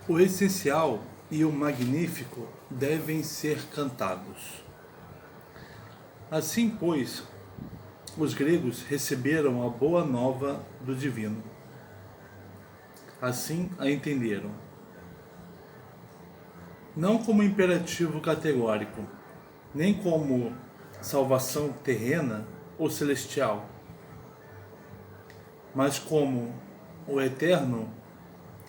O essencial e o magnífico devem ser cantados. Assim, pois, os gregos receberam a boa nova do divino. Assim a entenderam. Não como imperativo categórico, nem como salvação terrena ou celestial, mas como o eterno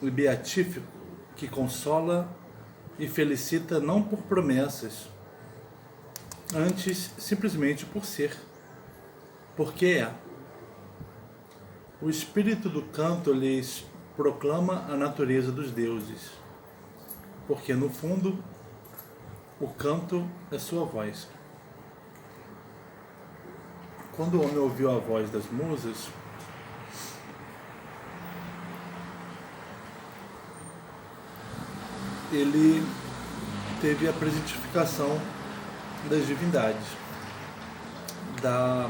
e beatífico que consola e felicita não por promessas, antes simplesmente por ser, porque é. O espírito do canto lhes proclama a natureza dos deuses, porque no fundo o canto é sua voz. Quando o homem ouviu a voz das musas, ele teve a presentificação das divindades, das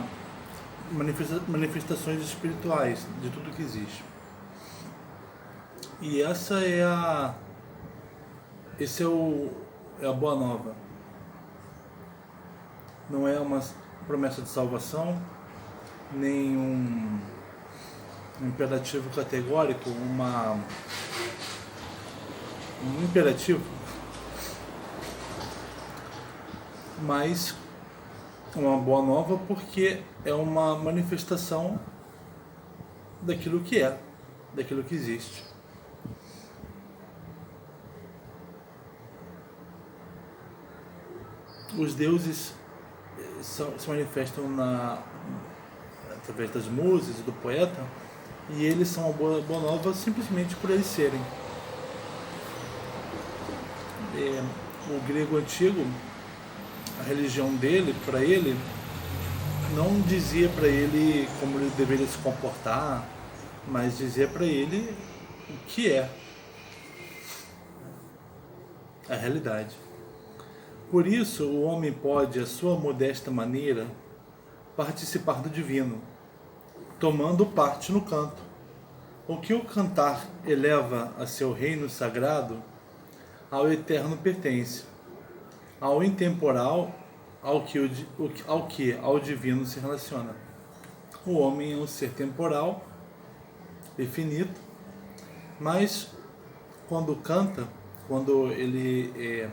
manifestações espirituais, de tudo que existe. E esse é a boa nova. Não é uma promessa de salvação, nem um imperativo categórico, um imperativo, mas uma boa nova porque é uma manifestação daquilo que é, daquilo que existe. Os deuses se manifestam através das musas e do poeta, e eles são a boa nova simplesmente por eles serem. O grego antigo, a religião dele, para ele, não dizia para ele como ele deveria se comportar, mas dizia para ele o que é a realidade. Por isso, o homem pode, à sua modesta maneira, participar do divino, tomando parte no canto. O que o cantar eleva a seu reino sagrado, ao eterno pertence, ao intemporal, ao divino se relaciona. O homem é um ser temporal e finito, mas quando canta, quando ele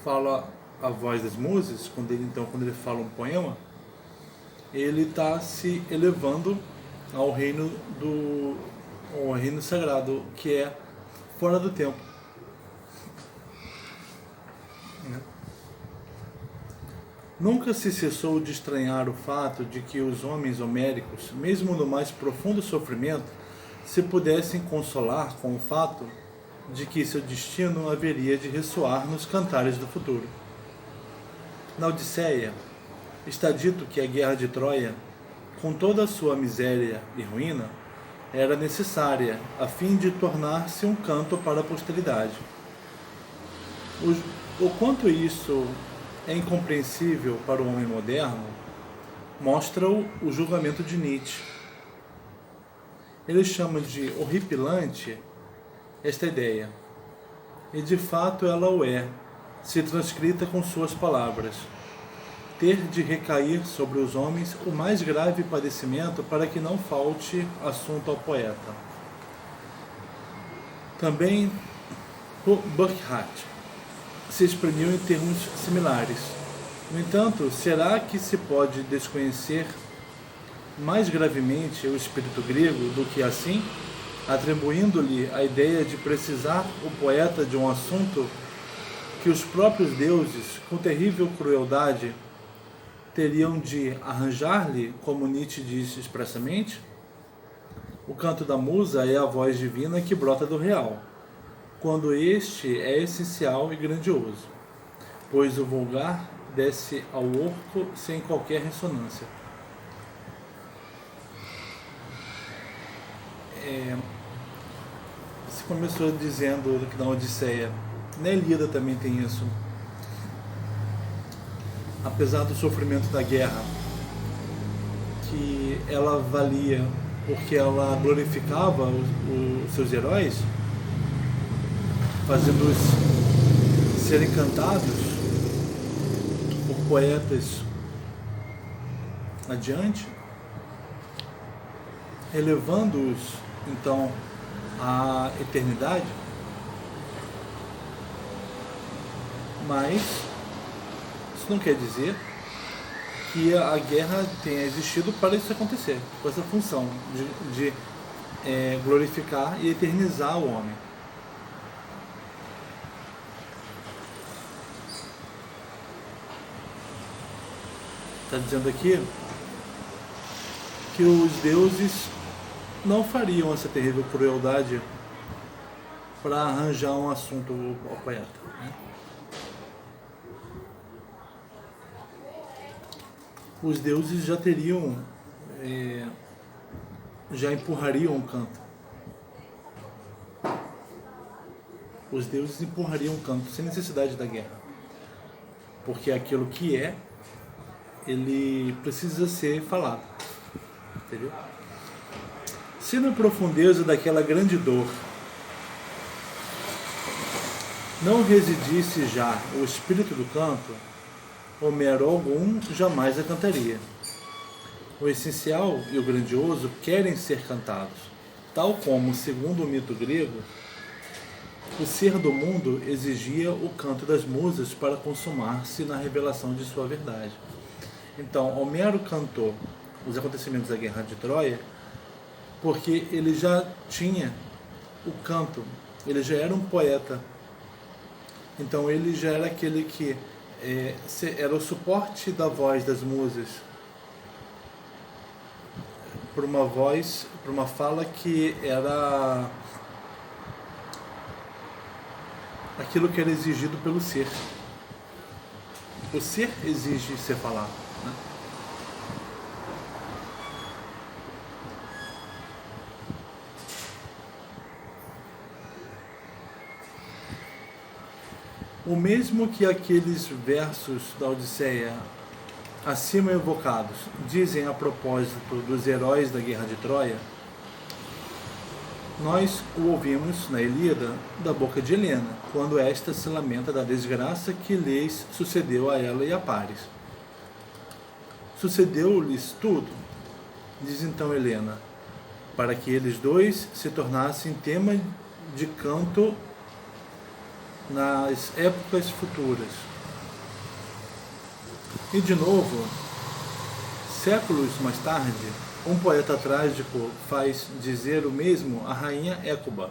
fala a voz das musas, quando ele fala um poema, ele está se elevando ao reino sagrado, que é fora do tempo. Nunca se cessou de estranhar o fato de que os homens homéricos, mesmo no mais profundo sofrimento, se pudessem consolar com o fato de que seu destino haveria de ressoar nos cantares do futuro. Na Odisseia, está dito que a guerra de Troia, com toda a sua miséria e ruína, era necessária a fim de tornar-se um canto para a posteridade. O quanto isso é incompreensível para o homem moderno, mostra-o o julgamento de Nietzsche. Ele chama de horripilante esta ideia, e de fato ela o é, se transcrita com suas palavras: ter de recair sobre os homens o mais grave padecimento para que não falte assunto ao poeta. Também Burckhardt se exprimiu em termos similares. No entanto, será que se pode desconhecer mais gravemente o espírito grego do que assim, atribuindo-lhe a ideia de precisar o poeta de um assunto que os próprios deuses, com terrível crueldade, teriam de arranjar-lhe, como Nietzsche diz expressamente? O canto da musa é a voz divina que brota do real, quando este é essencial e grandioso, pois o vulgar desce ao orco sem qualquer ressonância. Você começou dizendo que na Odisseia, na Ilíada também tem isso. Apesar do sofrimento da guerra, que ela valia porque ela glorificava os seus heróis, fazendo-os serem cantados por poetas adiante, elevando-os então à eternidade. Mas isso não quer dizer que a guerra tenha existido para isso acontecer, com essa função de glorificar e eternizar o homem. Está dizendo aqui que os deuses não fariam essa terrível crueldade para arranjar um assunto ao poeta, né? Os deuses já teriam, já empurrariam o canto. Os deuses empurrariam o canto sem necessidade da guerra, porque aquilo que ele precisa ser falado, entendeu? Se na profundeza daquela grande dor não residisse já o espírito do canto, Homero algum jamais a cantaria. O essencial e o grandioso querem ser cantados, tal como, segundo o mito grego, o ser do mundo exigia o canto das musas para consumar-se na revelação de sua verdade. Então, Homero cantou os acontecimentos da Guerra de Troia porque ele já tinha o canto, ele já era um poeta. Então ele já era aquele que era o suporte da voz das musas para uma voz, para uma fala que era aquilo que era exigido pelo ser. O ser exige ser falado, né? O mesmo que aqueles versos da Odisseia acima evocados dizem a propósito dos heróis da Guerra de Troia, nós o ouvimos na Ilíada da boca de Helena, quando esta se lamenta da desgraça que lhes sucedeu a ela e a Paris. Sucedeu-lhes tudo, diz então Helena, para que eles dois se tornassem tema de canto nas épocas futuras. E de novo, séculos mais tarde, um poeta trágico faz dizer o mesmo à rainha Écuba,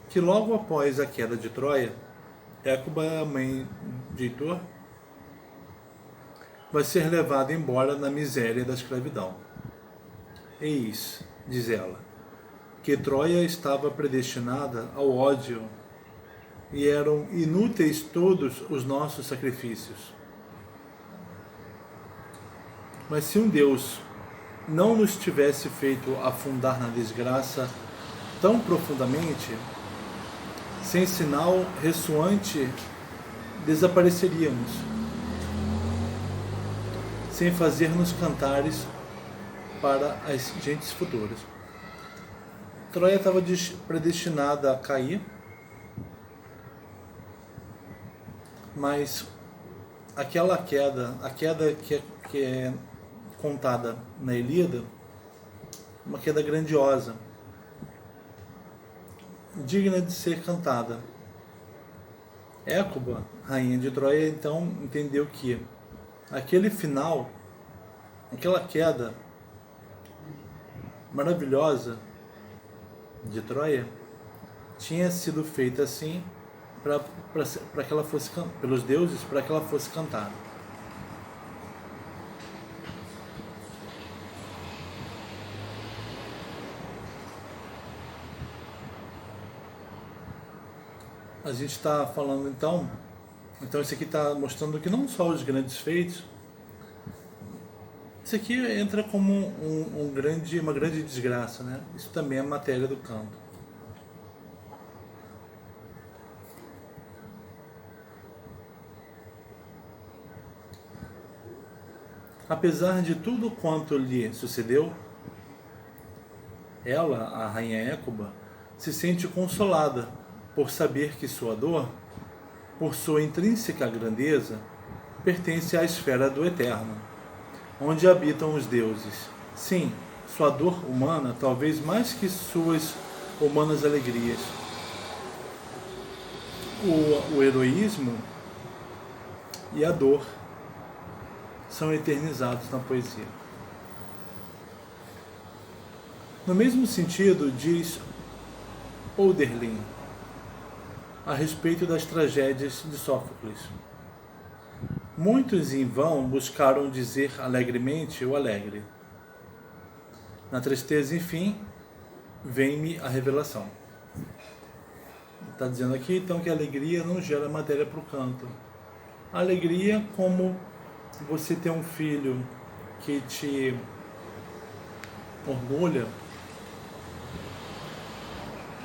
que logo após a queda de Troia, Écuba, a mãe de Heitor, vai ser levada embora na miséria da escravidão. Eis, diz ela, que Troia estava predestinada ao ódio e eram inúteis todos os nossos sacrifícios. Mas se um Deus não nos tivesse feito afundar na desgraça tão profundamente, sem sinal ressoante desapareceríamos, sem fazer-nos cantares para as gentes futuras. Troia estava predestinada a cair, mas aquela queda, a queda que é contada na Ilíada, uma queda grandiosa, digna de ser cantada. Écuba, rainha de Troia, então entendeu que aquele final, aquela queda maravilhosa de Troia, tinha sido feita assim para que ela fosse pelos deuses, para que ela fosse cantada. A gente está falando então isso aqui está mostrando que não só os grandes feitos, isso aqui entra como uma grande desgraça, né? Isso também é matéria do canto. Apesar de tudo quanto lhe sucedeu, Ela, a rainha Écuba, se sente consolada por saber que sua dor, por sua intrínseca grandeza, pertence à esfera do eterno, onde habitam os deuses. Sim, sua dor humana, talvez mais que suas humanas alegrias. O heroísmo e a dor são eternizados na poesia. No mesmo sentido, diz Hölderlin a respeito das tragédias de Sófocles. Muitos em vão buscaram dizer alegremente o alegre. Na tristeza, enfim, vem-me a revelação. Está dizendo aqui, então, que a alegria não gera matéria para o canto. A alegria, como você ter um filho que te orgulha.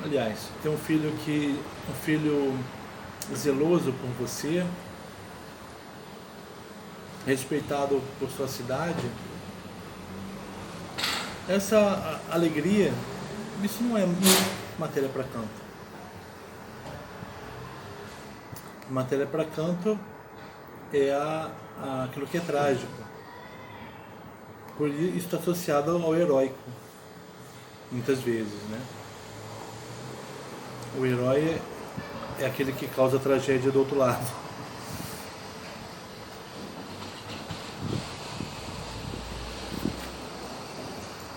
Aliás, ter um filho zeloso por você, respeitado por sua cidade. Essa alegria, isso não é matéria para canto. Matéria para canto é aquilo que é trágico. Por isso está associado ao heróico, muitas vezes, né? O herói é aquele que causa tragédia do outro lado.